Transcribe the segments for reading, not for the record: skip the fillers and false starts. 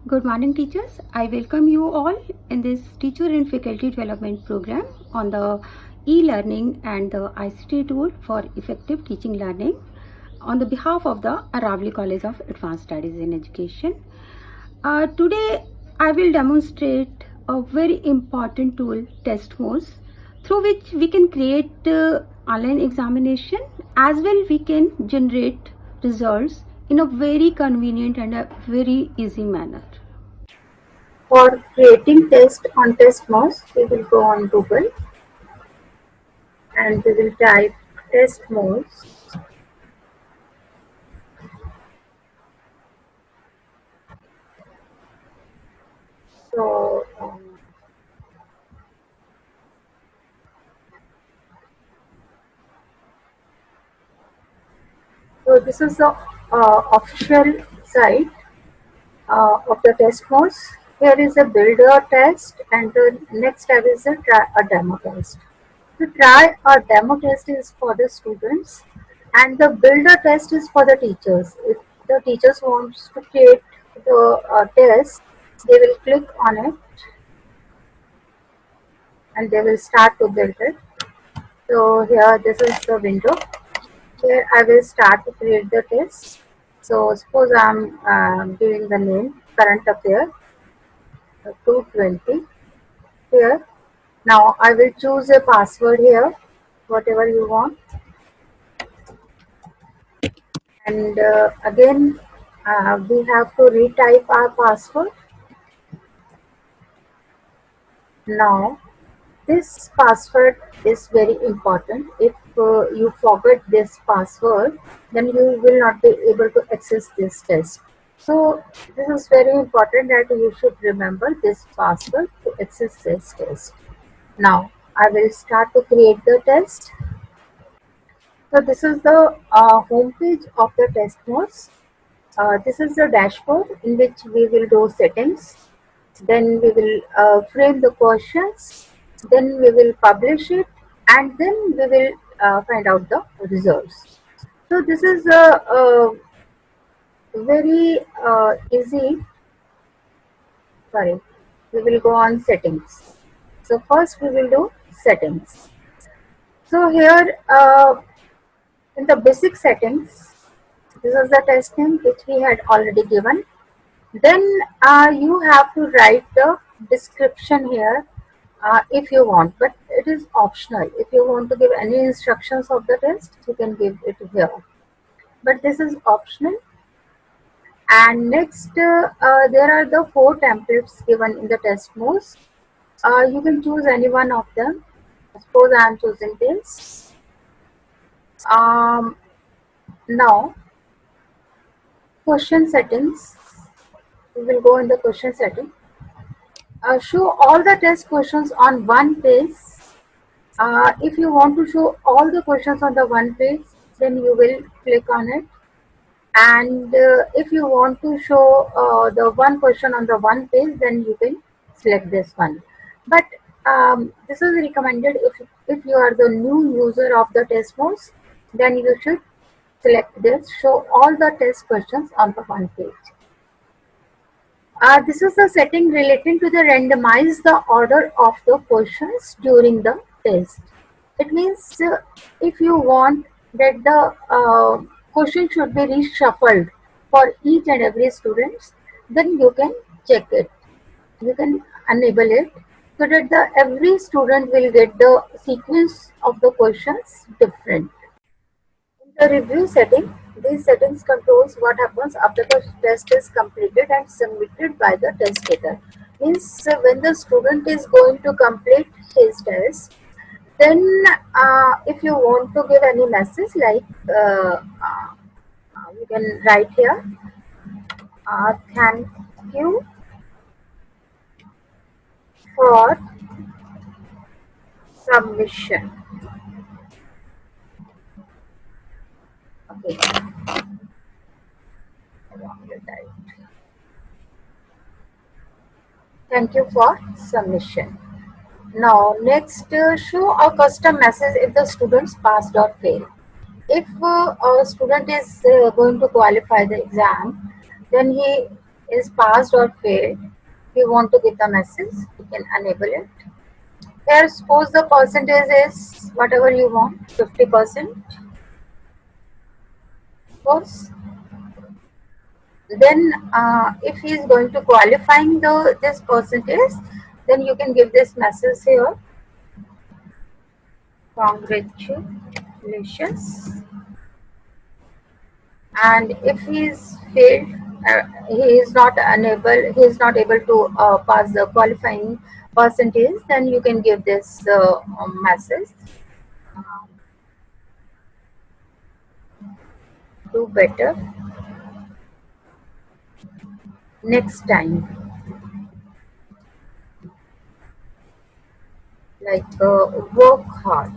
Good morning, teachers. I welcome you all in this Teacher and Faculty Development Program on the e-learning and the ICT tool for effective teaching learning on the behalf of the Aggarwal College of Advanced Studies in Education. Today, I will demonstrate a very important tool, Testmoz, through which we can create online examination as well we can generate results in a very convenient and a very easy manner. For creating test on Testmoz, we will go on Google and we will type Testmoz. So, so this is the official site of the Testmoz. Here is a builder test, and the next tab is a try a demo test. The try a demo test is for the students, and the builder test is for the teachers. If the teachers wants to create the test, they will click on it and they will start to build it. So here this is the window. Here I will start to create the test. So suppose I'm giving the name current affair 220 here. Now I will choose a password here, whatever you want, and again we have to retype our password. Now this password is very important. If you forget this password, then you will not be able to access this test. So this is very important that you should remember this password to access this test. Now I will start to create the test. So this is the home page of the Testmoz. This is the dashboard in which we will do settings. Then we will frame the questions. Then we will publish it, and then we will find out the results. So this is a very easy. Sorry, we will go on settings. So first we will do settings. So here in the basic settings, this is the test name which we had already given. Then you have to write the description here if you want, but it is optional. If you want to give any instructions of the test, you can give it here. But this is optional. And next, there are the 4 templates given in the Testmoz. You can choose any one of them. Suppose I am choosing this. Now, question settings. We will go in the question setting. Show all the test questions on one page. If you want to show all the questions on the one page, then you will click on it. And if you want to show the one question on the one page, then you can select this one. But this is recommended if you are the new user of the Testmoz, then you should select this, show all the test questions on the one page. This is the setting relating to the randomize the order of the questions during the test. It means if you want that the question should be reshuffled for each and every student, then you can check it. You can enable it so that the every student will get the sequence of the questions different. In the review setting, these settings controls what happens after the test is completed and submitted by the test taker. Means when the student is going to complete his test, then if you want to give any message like you can write here, thank you for submission. Okay. Thank you for submission. Now next, show a custom message if the students passed or failed. If a student is going to qualify the exam, then he is passed or failed. We want to get the message, we can enable it. Here, suppose the percentage is whatever you want, 50%. Suppose then, if he is going to qualifying this percentage, then you can give this message here. Congratulations. And if he is failed, he is not able to pass the qualifying percentage, then you can give this message. Do better next time. Like work hard.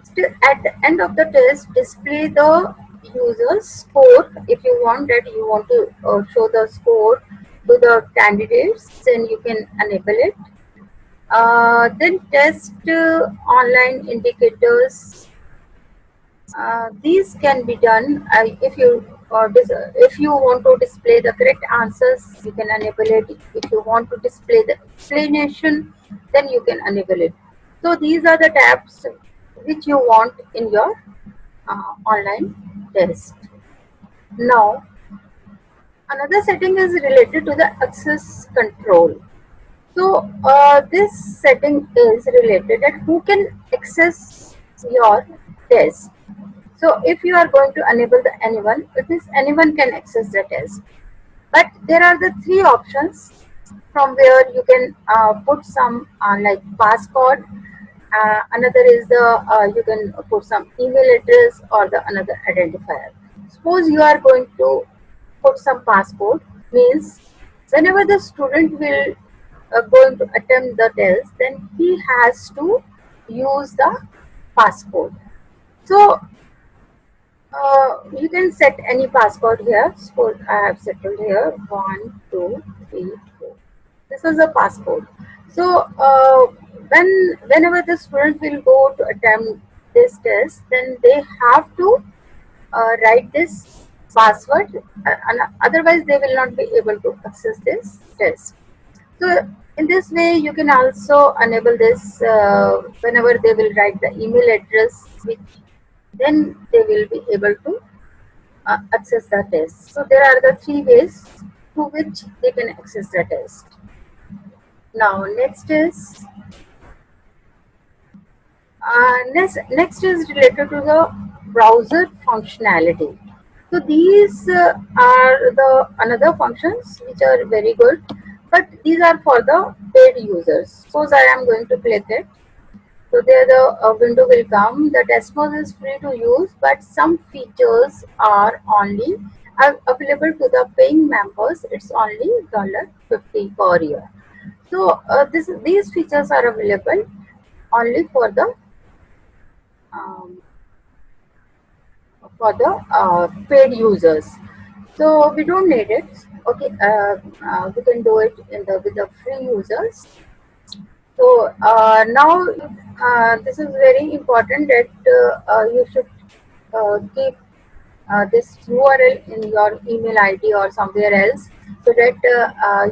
Still, at the end of the test, display the user's score. If you want that, you want to show the score to the candidates, then you can enable it. Then test online indicators. These can be done if you want to display the correct answers, you can enable it. If you want to display the explanation, then you can enable it. So these are the tabs which you want in your online test. Now, another setting is related to the access control. So this setting is related that who can access your test. So if you are going to enable the anyone, it means anyone can access the test. But there are the three options from where you can put some like passcode. Another is the you can put some email address or the another identifier. Suppose you are going to put some passcode, means whenever the student will going to attempt the test, then he has to use the passcode. So you can set any passcode here. Suppose I have settled here 1, 2, 3, 4. This is a passcode. So whenever the student will go to attempt this test, then they have to write this password, and otherwise they will not be able to access this test. So in this way, you can also enable this whenever they will write the email address, which then they will be able to access the test. So there are the three ways through which they can access the test. Now next is related to the browser functionality. So these are the another functions which are very good, but these are for the paid users. Suppose I am going to click it. So there the window will come. The Testmoz is free to use, but some features are only available to the paying members. It's only $50 per year. So these features are available only um, for the paid users. So we don't need it. Okay, we can do it with the free users. So now this is very important that you should keep this URL in your email ID or somewhere else, so that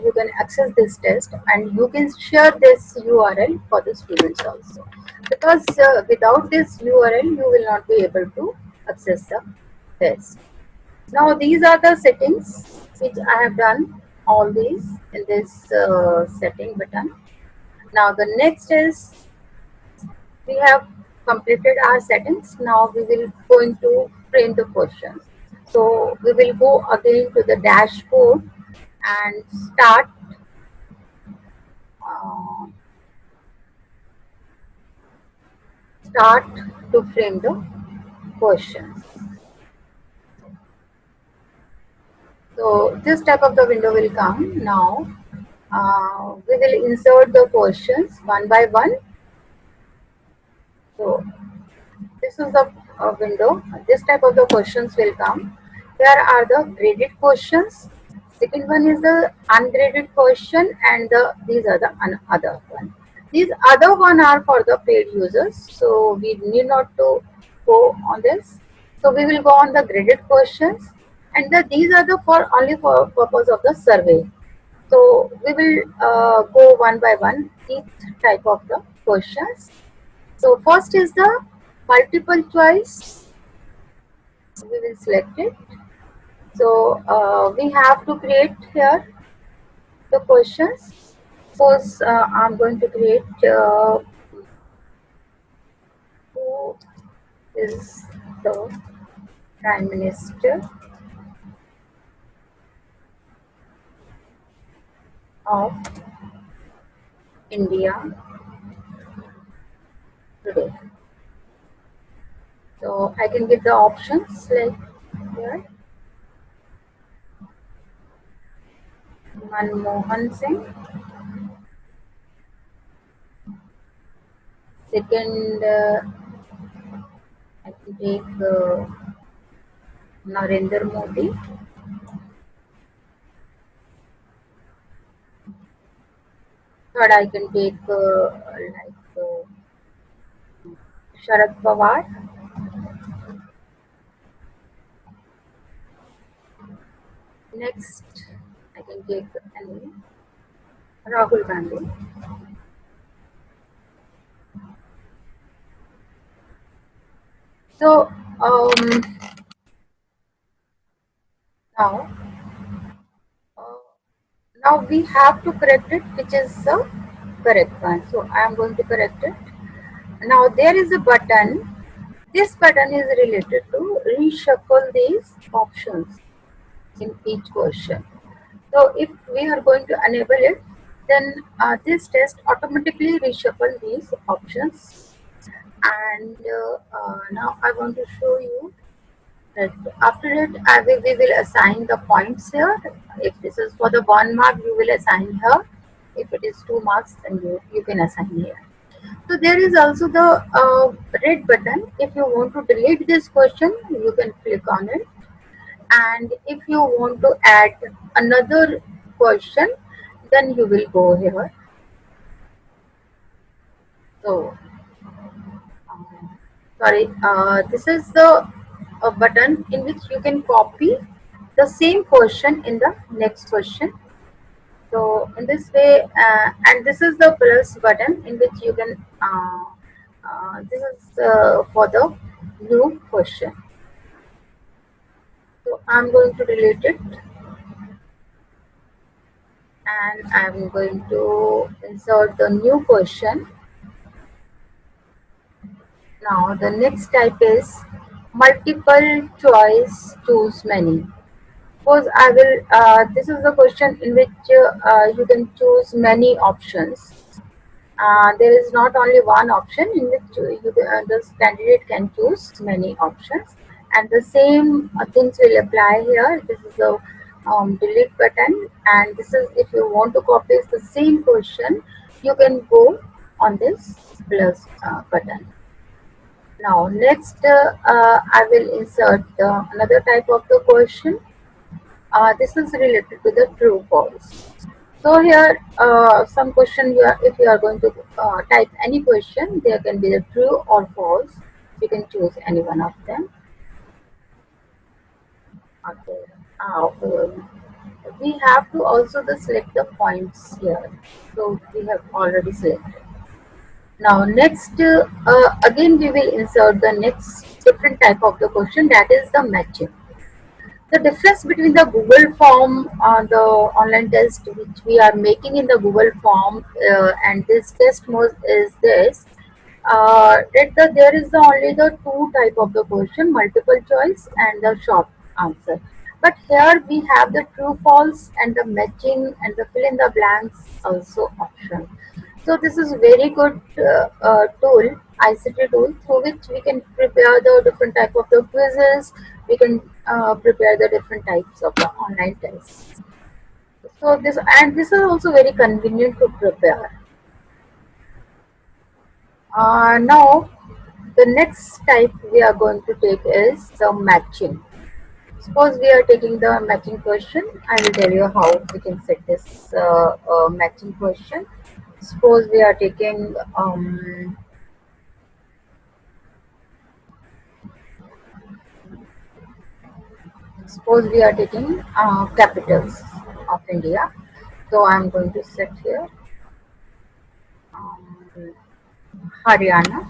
you can access this test and you can share this URL for the students also. Because without this URL, you will not be able to access the test. Now these are the settings which I have done all these in this setting button. Now the next is we have completed our settings. Now we will go into frame the questions. So we will go again to the dashboard and uh, start to frame the questions. So this type of the window will come. Now we will insert the questions one by one. So this is the window. This type of the questions will come. Here are the graded questions. Second one is the ungraded question, and these are the other one. These other one are for the paid users, so we need not to go on this. So we will go on the graded questions. and these are the for only for purpose of the survey. So we will go one by one each type of the questions. So first is the multiple choice. We will select it. So we have to create here the questions. Suppose I'm going to create who is the Prime Minister of India today. So I can give the options like here Manmohan Singh, second I can take Narendra Modi, third I can take Sharad Pawar, next I can take Rahul Gandhi. So now uh, now we have to correct it, which is the correct one. So I am going to correct it. Now there is a button. This button is related to reshuffle these options in each question. So if we are going to enable it, then this test automatically reshuffle these options. And now I want to show you that after it, we will assign the points here. If this is for the 1 mark, you will assign here. If it is 2 marks, then you can assign here. So there is also the red button. If you want to delete this question, you can click on it. And if you want to add another question, then you will go here. So sorry, this is the button in which you can copy the same question in the next question. So in this way, and this is the plus button in which you can this is for the new question. So I'm going to delete it, and I'm going to insert the new question. Now the next type is multiple choice, choose many. Suppose I will, this is the question in which you can choose many options. There is not only one option in which the candidate can choose many options, and the same things will apply here. This is the delete button, and this is if you want to copy the same question, you can go on this plus button. Now next I will insert another type of the question. This is related to the true false. So here some question if you are going to type any question, there can be the true or false. You can choose any one of them. Okay. We have to also select the points here. So we have already selected. Now next again we will insert the next different type of the question, that is the matching. The difference between the Google form, the online test which we are making in the Google form, and this Testmoz is this. There is only the two type of the question, multiple choice and the short answer. But here we have the true false and the matching and the fill in the blanks also option. So this is very good tool, ICT tool, through which we can prepare the different type of the quizzes. We can prepare the different types of the online tests. So this is also very convenient to prepare. Now the next type we are going to take is the matching. Suppose we are taking the matching question. I will tell you how we can set this matching question. Suppose we are taking Suppose we are taking capitals of India. So I'm going to set here um, Haryana,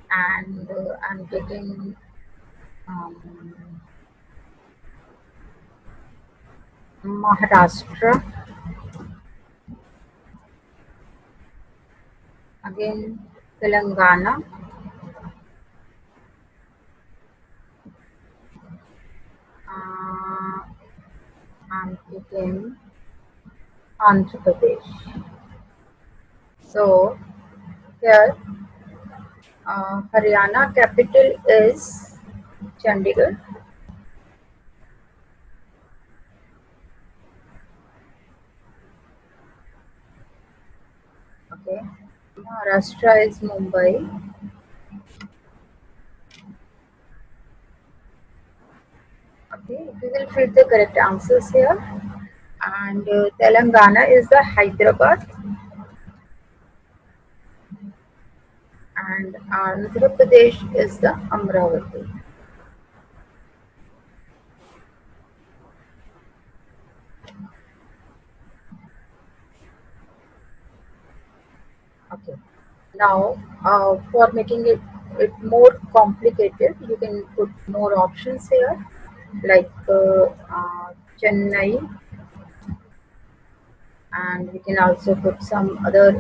and I'm taking Maharashtra, again Telangana, uh, I'm taking Andhra Pradesh. So here Haryana capital is Chandigarh. Okay. Maharashtra is Mumbai. Okay, we will fill the correct answers here. And Telangana is the Hyderabad, and Andhra Pradesh is the Amravati. Okay. Now, for making it more complicated, you can put more options here, like Chennai, and we can also put some other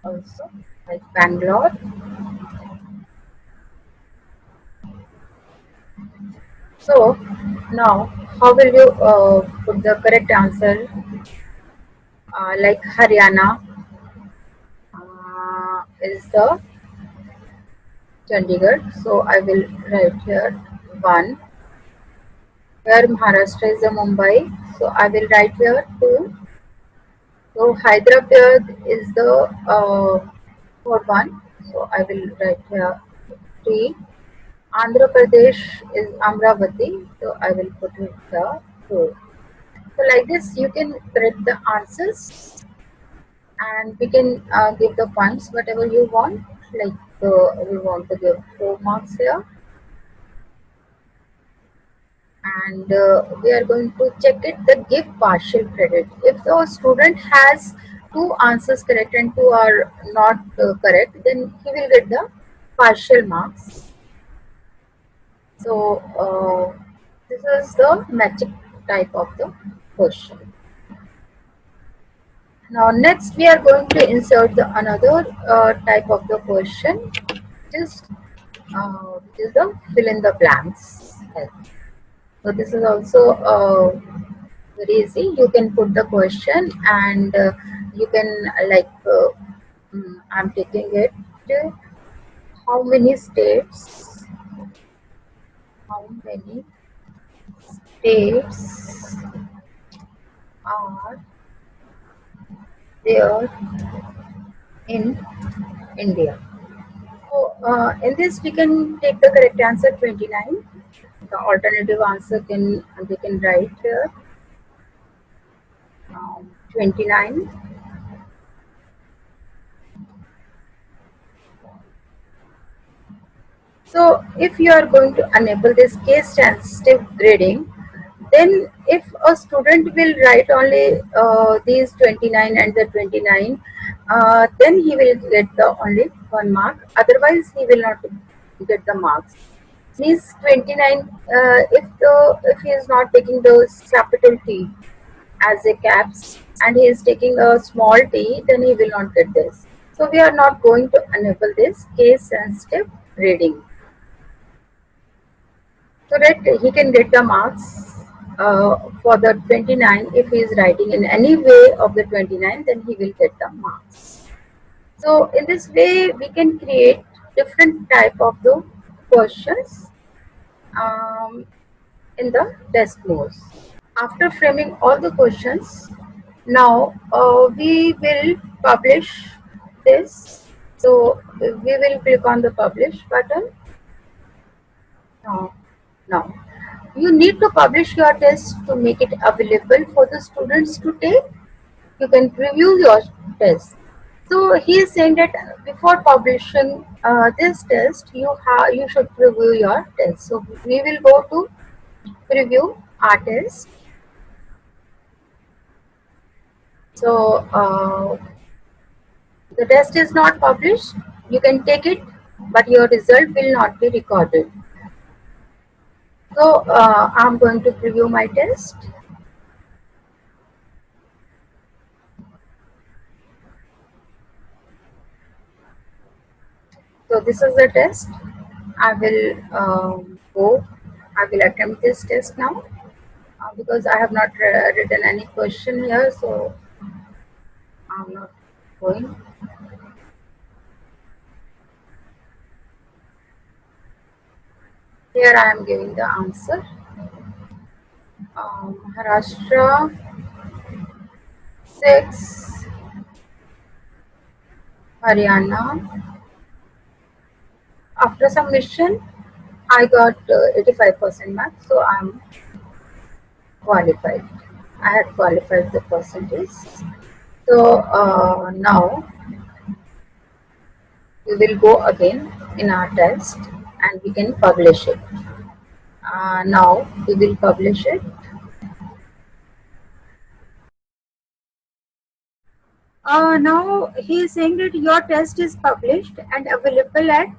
also, like Bangalore. So now, how will you put the correct answer? Like Haryana is the Chandigarh. So I will write here one. Here Maharashtra is the Mumbai. So I will write here two. So Hyderabad is the fourth one. So I will write here three. Andhra Pradesh is Amravati. So I will put it here four. So like this, you can correct the answers, and we can give the points whatever you want. Like we want to give 4 marks here, and we are going to check it the give partial credit. If the student has two answers correct and two are not correct, then he will get the partial marks. So this is the magic type of the question. Now next we are going to insert the another type of the question, which is the fill in the blanks. So this is also very easy. You can put the question, and you can I'm taking it. How many states? How many states are there in India? So in this we can take the correct answer 29. The alternative answer can they can write here 29. So if you are going to enable this case sensitive grading, then if a student will write only these 29 and the 29, then he will get the only 1 mark. Otherwise, he will not get the marks. Means 29. If he is not taking the capital T as a caps, and he is taking a small t, then he will not get this. So we are not going to enable this case sensitive grading, so that he can get the marks for the 29. If he is writing in any way of the 29, then he will get the marks. So in this way we can create different type of the questions in the Testmoz. After framing all the questions, now we will publish this. So we will click on the publish button. Now you need to publish your test to make it available for the students to take. You can preview your test. So he is saying that before publishing this test, you should preview your test. So we will go to preview our test. So the test is not published. You can take it, but your result will not be recorded. So I'm going to preview my test. So this is the test. I will go. I will attempt this test now because I have not written any question here, so I'm not going. Here I am giving the answer. Maharashtra 6, Haryana. After submission, I got 85% marks, so I'm qualified. I had qualified the percentage. So now we will go again in our test and we can publish it. Now we will publish it. Now he is saying that your test is published and available at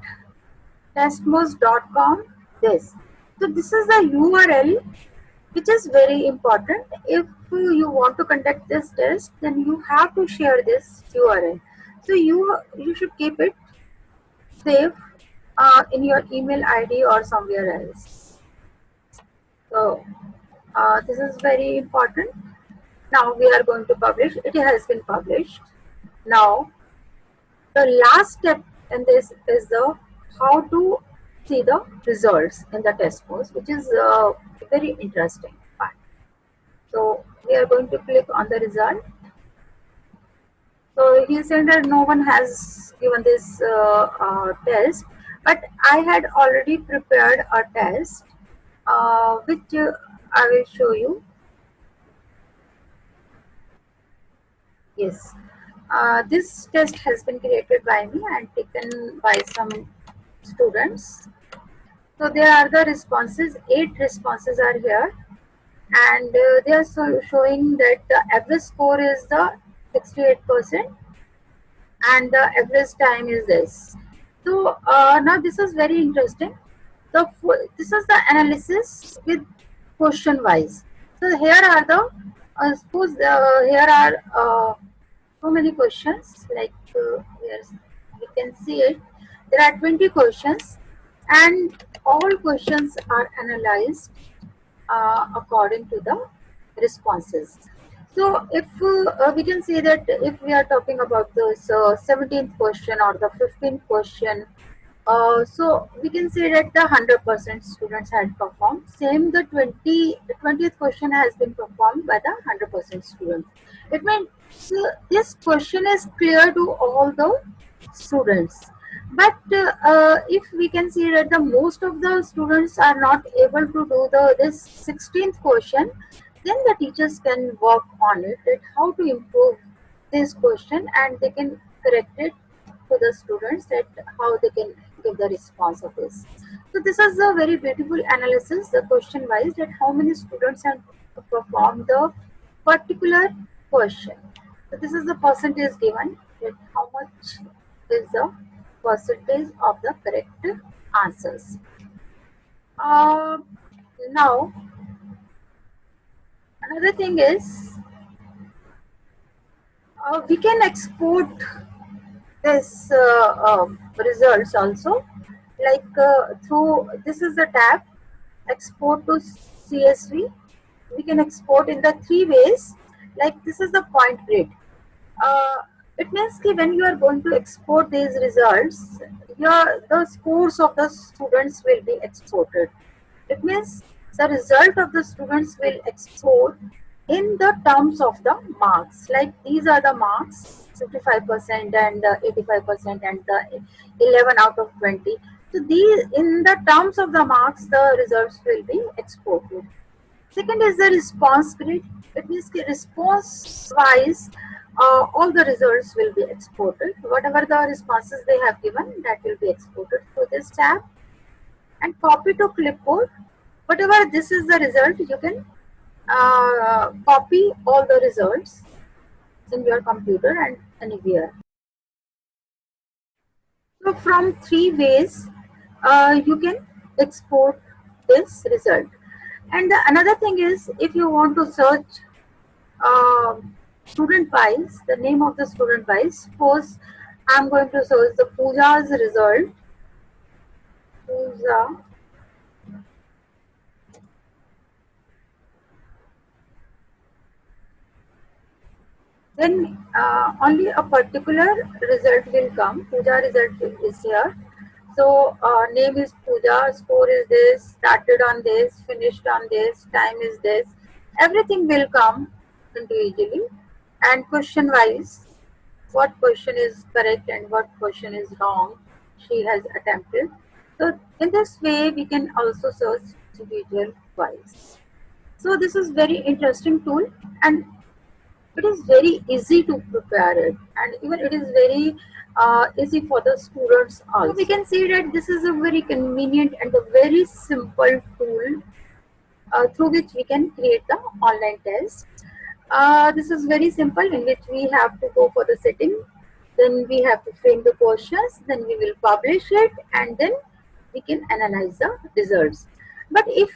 testmoz.com. This. So this is the URL which is very important. If you want to conduct this test, then you have to share this URL. So you should keep it safe in your email ID or somewhere else. So this is very important. Now we are going to publish. It has been published. Now the last step in this is the how to see the results in the test course, which is very interesting part. So we are going to click on the result. So he said that no one has given this test, but I had already prepared a test, which I will show you. Yes, this test has been created by me and taken by some students. So there are the responses. 8 responses are here, and they are showing that the average score is the 68%, and the average time is this. So now this is very interesting. This is the analysis with question wise. So here are the suppose here are so many questions, like yes, we can see it. There are 20 questions, and all questions are analyzed according to the responses. So if we can say that if we are talking about this 17th question or the 15th question, so we can say that the 100% students had performed. Same the 20th question has been performed by the 100% students. It means this question is clear to all the students. But if we can see that the most of the students are not able to do this 16th question, then the teachers can work on it, that how to improve this question, and they can correct it to the students, that how they can give the response of this. So this is a very beautiful analysis, the question wise, that how many students have performed the particular question. So this is the percentage given, that how much is the percentage of the correct answers. Uh, Now another thing is we can export this results also, like through this is the tab export to CSV. We can export in the 3 ways, like this is the point grid. uh, it means that when you are going to export these results, the scores of the students will be exported. It means the result of the students will export in the terms of the marks. Like these are the marks, 55% and 85% and the 11 out of 20. So these, in the terms of the marks, the results will be exported. Second is the response grid. It means the response wise, all the results will be exported. Whatever the responses they have given, that will be exported through this tab. And copy to clipboard. Whatever this is the result, you can copy all the results in your computer and anywhere. So from three ways you can export this result. And the another thing is, if you want to search student wise, the name of the student wise, suppose I'm going to search the Pooja's result. Pooja. Then only a particular result will come. Pooja result is here. So name is Pooja, score is this, started on this, finished on this, time is this. Everything will come individually, and question wise, what question is correct and what question is wrong she has attempted. So in this way we can also search individual wise. So this is very interesting tool, and it is very easy to prepare it, and even it is very easy for the students also. So we can see that this is a very convenient and a very simple tool through which we can create the online test. This is very simple, in which we have to go for the setting, then we have to frame the questions, then we will publish it, and then we can analyze the results. But if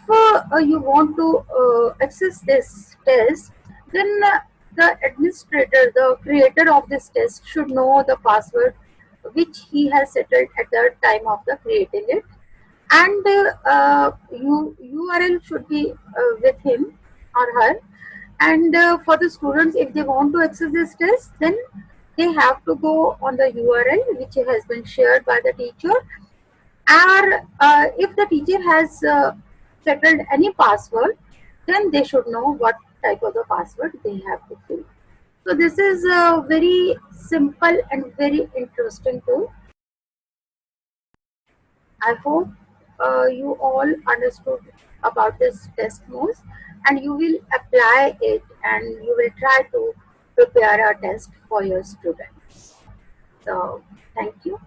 you want to access this test, then the administrator, the creator of this test, should know the password which he has settled at the time of the creating it, and URL should be with him or her. And for the students, if they want to access this test, then they have to go on the URL which has been shared by the teacher, or if the teacher has settled any password, then they should know what type of the password they have to fill. So this is a very simple and very interesting tool. I hope you all understood about this Testmoz, and you will apply it, and you will try to prepare a test for your students. So thank you.